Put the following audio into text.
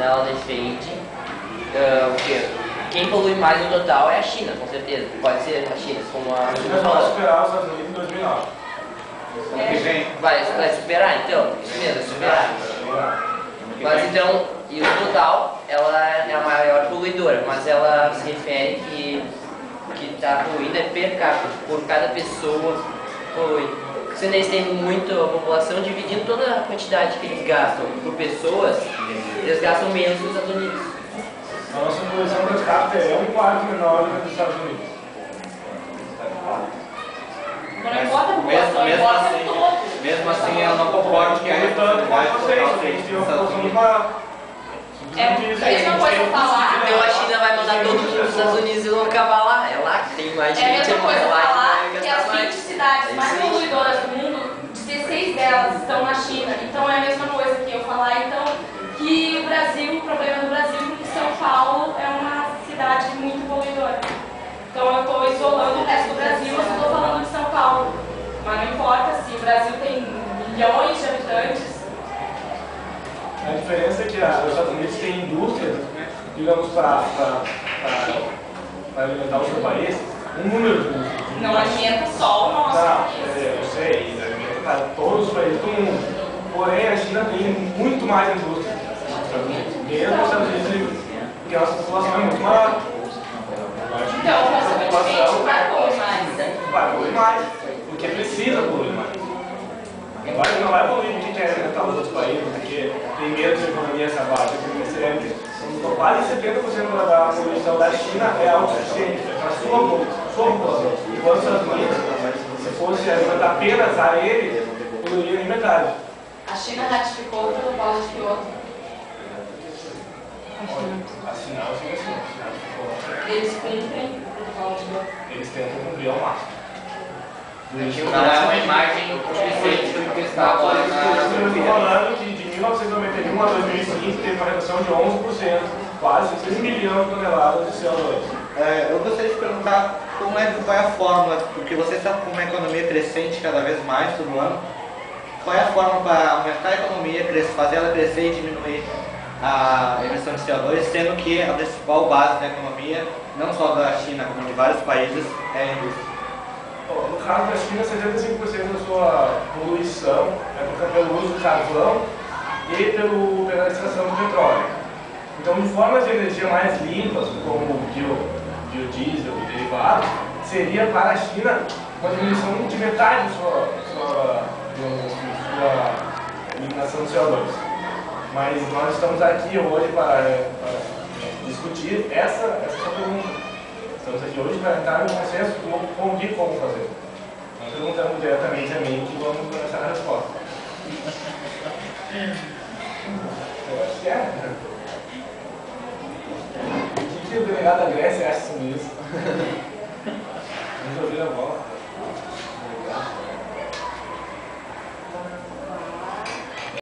ela defende que quem polui mais no total é a China, com certeza. Pode ser a China, como a China vai superar os Estados Unidos em 2009. Vai superar, então? Isso mesmo, superar. Mas então, e o total, ela é a maior poluidora, mas ela se refere que está poluindo é per capita, por cada pessoa polui. Se eles têm muito a população, dividindo toda a quantidade que eles gastam por pessoas, eles gastam menos que os Estados Unidos. A nossa poluição per capita é 1/4 menor do que os Estados Unidos. Não importa a população, importa todo. Mesmo assim, eu não concordo que a responsabilidade total seja dos Estados Unidos. É a mesma coisa falar. Então a China vai mandar todo mundo dos Estados Unidos e vão acabar lá. É lá que tem mais É a gente, mesma coisa lá falar vai que gastar as 20 mais. cidades mais poluidoras do mundo, 16 delas estão na China. Então é a mesma coisa que eu falar então que o Brasil, o problema do Brasil, porque São Paulo é uma cidade muito poluidora. Então eu estou isolando o resto do Brasil, eu estou falando de São Paulo. Mas não importa se o Brasil tem milhões de habitantes. A diferença é que os Estados Unidos têm indústrias, digamos, para alimentar o seu país, um número de indústrias. Não alimenta só o nosso país. Eu sei, alimenta para todos os países do mundo. Porém, a China tem muito mais indústria que os Estados Unidos. Mesmo os Estados Unidos, porque a nossa população é muito maior. Então, consequentemente, vai poluir mais. Vai poluir mais, porque precisa poluir mais. Não vai poluir porque quer alimentar os outros países, porque tem medo de economia essa baixa, quase 70% da poluição da China é autossuficiente para a sua população. Enquanto os Estados Unidos, se fosse alimentar apenas a ele, poluiria em metade. A China ratificou o protocolo de Kyoto. Assinar, Eles cumprem o protocolo de Kyoto. eles tentam cumprir ao máximo. Não é uma imagem consistente do que está agora Eu estou falando que de 1991 a 2005 teve uma redução de 11%, quase 6 milhões de toneladas de CO2. Eu gostaria de perguntar qual é a fórmula, porque você sabe como a economia crescente cada vez mais todo ano. Qual é a forma para aumentar a economia, fazer ela crescer e diminuir a emissão de CO2, sendo que a principal base da economia, não só da China, como de vários países, é a indústria? No caso da China, 75% da sua poluição é pelo uso do carvão e pela extração do petróleo. Então, de formas de energia mais limpas, como o biodiesel e derivados, seria para a China uma diminuição de metade da sua eliminação de CO2. Mas nós estamos aqui hoje para discutir essa sua pergunta. Estamos aqui hoje para entrar no consenso de como fazer. Não perguntamos diretamente a mim que vamos começar a resposta. Eu acho que é. O que o delegado da Grécia acha sobre isso?